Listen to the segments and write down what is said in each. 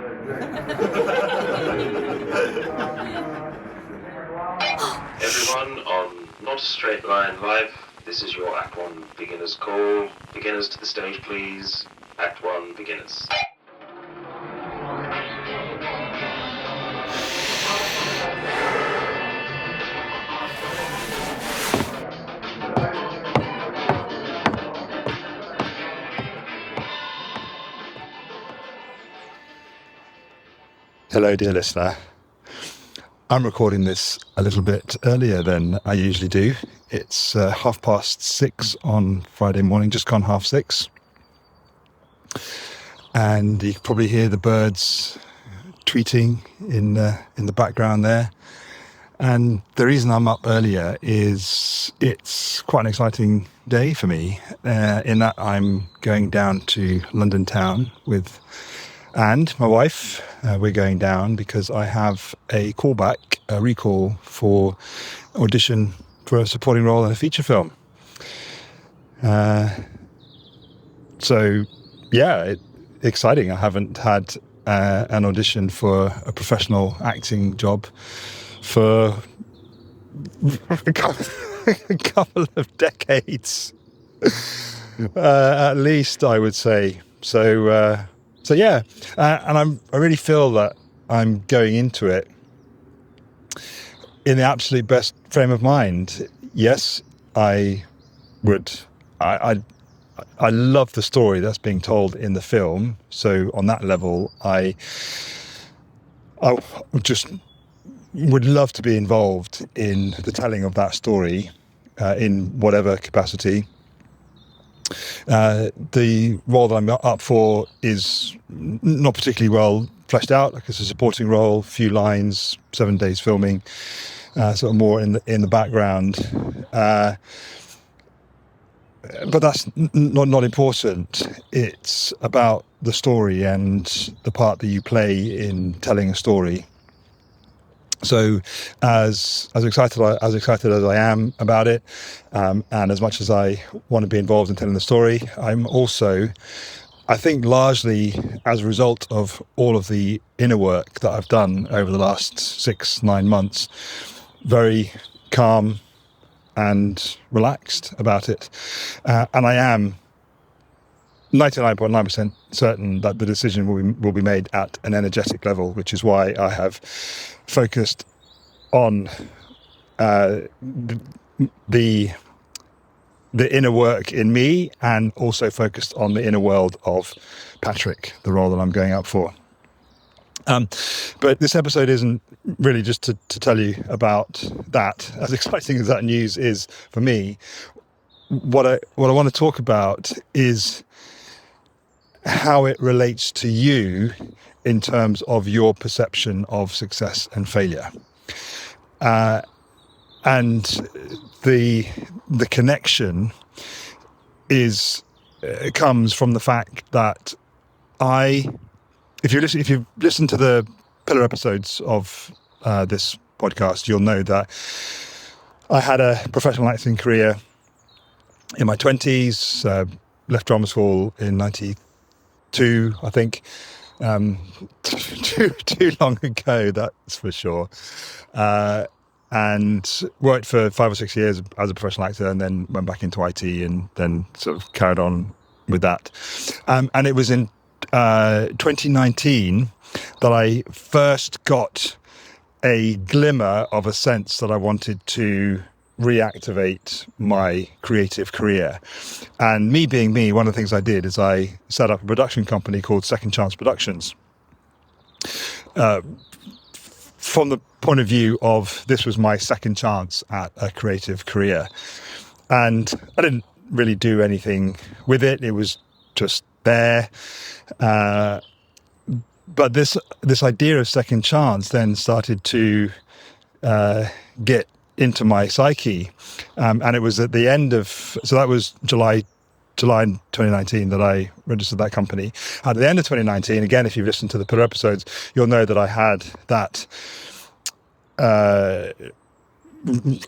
Everyone on Not a Straight Line Live, this is your Act 1 beginner's call. Beginners to the stage, please. Act 1 beginners. Hello, dear listener. I'm recording this a little bit earlier than I usually do. It's 6:30 on Friday morning, just gone 6:30. And you can probably hear the birds tweeting in the background there. And the reason I'm up earlier is it's quite an exciting day for me, in that I'm going down to London town with and my wife. We're going down because I have a recall for audition for a supporting role in a feature film. Exciting. I haven't had an audition for a professional acting job for a couple of decades, at least, I would say. And I really feel that I'm going into it in the absolute best frame of mind. Yes, I love the story that's being told in the film. So on that level, I just would love to be involved in the telling of that story, in whatever capacity. The role that I'm up for is not particularly well fleshed out. Like, it's a supporting role, few lines, 7 days filming, sort of more in the background. But that's not important. It's about the story and the part that you play in telling a story. So as excited as I am about it, and as much as I want to be involved in telling the story, I'm also, I think, largely as a result of all of the inner work that I've done over the last 6-9 months, very calm and relaxed about it. And I am 99.9% certain that the decision will be made at an energetic level, which is why I have focused on the inner work in me, and also focused on the inner world of Patrick, the role that I'm going up for. But this episode isn't really just to tell you about that. As exciting as that news is for me, what I want to talk about is how it relates to you in terms of your perception of success and failure. And the connection comes from the fact that if you've listened to the pillar episodes of this podcast, you'll know that I had a professional acting career in my 20s, left drama school in 92, I think. Too long ago, that's for sure. And worked for 5 or 6 years as a professional actor, and then went back into IT, and then sort of carried on with that. And it was in 2019 that I first got a glimmer of a sense that I wanted to reactivate my creative career. And me being me, one of the things I did is I set up a production company called Second Chance Productions. From the point of view of, this was my second chance at a creative career. And I didn't really do anything with it. It was just there. But this idea of second chance then started to get into my psyche. And it was at the end of, so that was July 2019 that I registered that company. At the end of 2019, again, if you've listened to the pillar episodes, you'll know that I had that a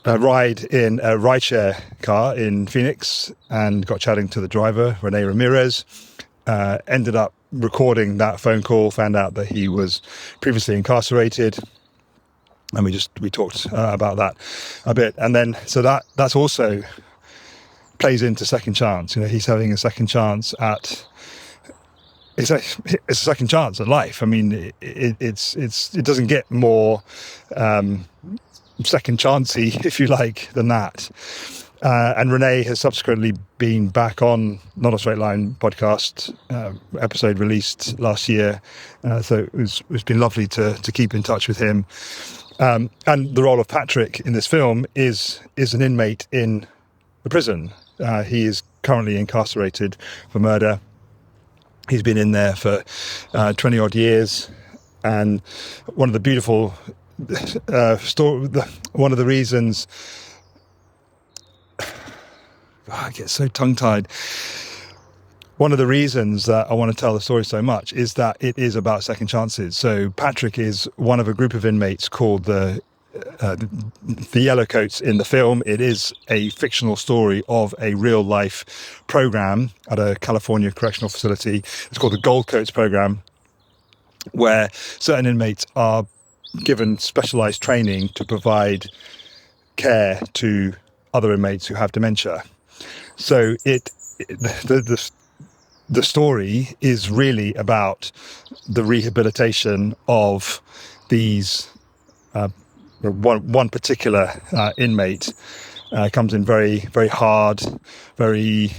ride in a rideshare car in Phoenix, and got chatting to the driver, Renee Ramirez. Ended up recording that phone call, found out that he was previously incarcerated, and we talked about that a bit. And then so that's also plays into second chance. He's having a second chance at it's a second chance at life. I mean, it doesn't get more second chancey, if you like, than that. And Renee has subsequently been back on Not a Straight Line podcast, episode released last year. So it's been lovely to keep in touch with him. And the role of Patrick in this film is an inmate in the prison. He is currently incarcerated for murder. He's been in there for 20 odd years. And one of the beautiful one of the reasons I get so tongue-tied. One of the reasons that I want to tell the story so much is that it is about second chances. So Patrick is one of a group of inmates called the Yellowcoats in the film. It is a fictional story of a real-life program at a California correctional facility. It's called the Gold Coats program, where certain inmates are given specialized training to provide care to other inmates who have dementia. So the story is really about the rehabilitation of these one particular inmate. Comes in very, very hard, very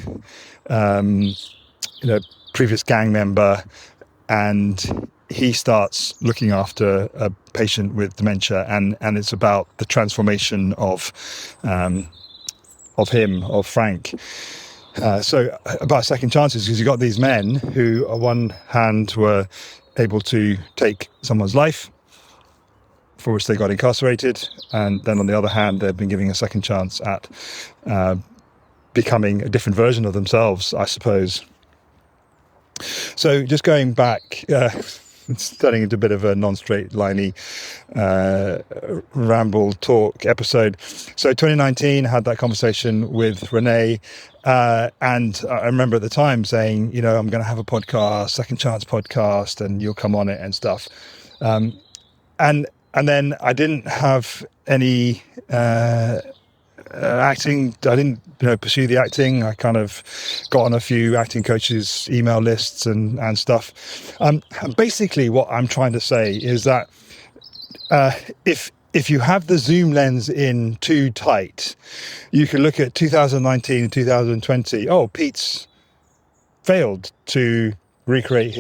previous gang member, and he starts looking after a patient with dementia, and it's about the transformation of Frank. So about second chances, because you've got these men who on one hand were able to take someone's life for which they got incarcerated, and then on the other hand they've been giving a second chance at becoming a different version of themselves, I suppose. So just going back, it's turning into a bit of a non-straight liney ramble talk episode. So 2019, had that conversation with Renee, and I remember at the time saying, I'm going to have a podcast, second chance podcast, and you'll come on it and stuff. And then I didn't have any acting. I didn't pursue the acting. I kind of got on a few acting coaches' email lists and stuff. Basically, what I'm trying to say is that if you have the zoom lens in too tight, you can look at 2019 and 2020. Oh, Pete's failed to recreate to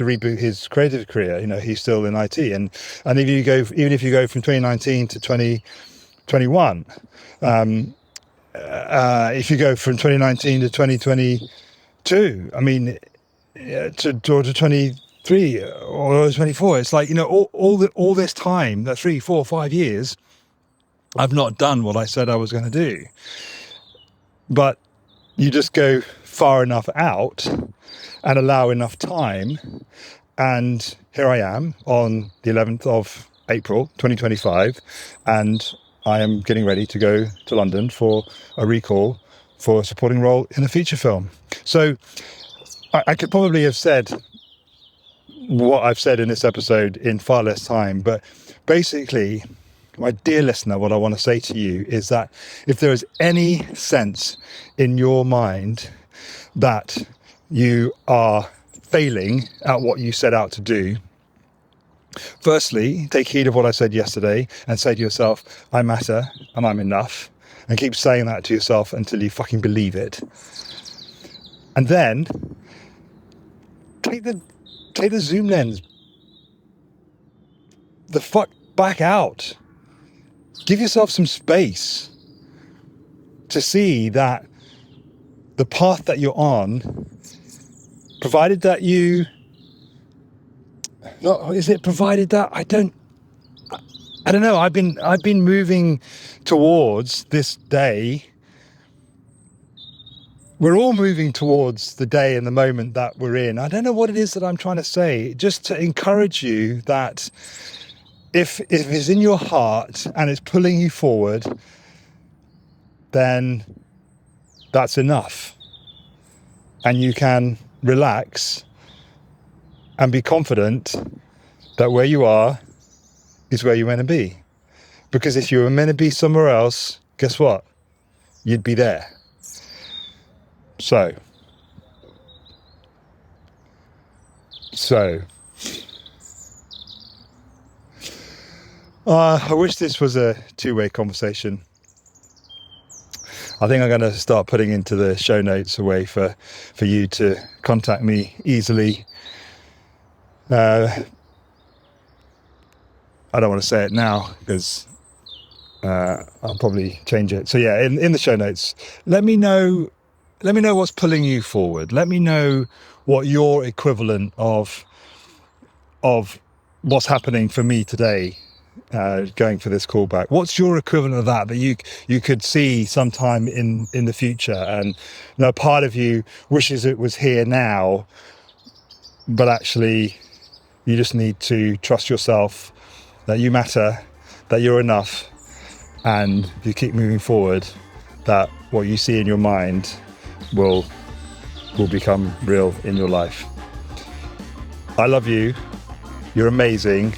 reboot his creative career. He's still in IT, and if you go from 2019 to 2021, if you go from 2019 to 2022, I mean, to 23 or 24, it's like, all this time, that 3, 4, 5 years, I've not done what I said I was going to do. But you just go far enough out and allow enough time, and here I am on the 11th of April 2025, and I am getting ready to go to London for a recall for a supporting role in a feature film. So I could probably have said what I've said in this episode in far less time, but basically, my dear listener, what I want to say to you is that if there is any sense in your mind that you are failing at what you set out to do, firstly, take heed of what I said yesterday and say to yourself, I matter and I'm enough, and keep saying that to yourself until you fucking believe it. And then take the zoom lens the fuck back out. Give yourself some space to see that the path that you're on, provided that I don't know. I've been moving towards this day. We're all moving towards the day and the moment that we're in. I don't know what it is that I'm trying to say, just to encourage you that if it's in your heart and it's pulling you forward, then that's enough. And you can relax and be confident that where you are is where you're meant to be. Because if you were meant to be somewhere else, guess what? You'd be there. So I wish this was a two-way conversation. I think I'm going to start putting into the show notes a way for you to contact me easily. I don't want to say it now because I'll probably change it. So yeah, in the show notes, let me know what's pulling you forward. Let me know what your equivalent of what's happening for me today, going for this callback. What's your equivalent of that you could see sometime in the future? And part of you wishes it was here now, but actually you just need to trust yourself that you matter, that you're enough, and if you keep moving forward, that what you see in your mind will become real in your life. I love you. You're amazing.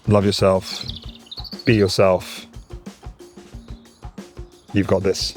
Love yourself. Be yourself. You've got this.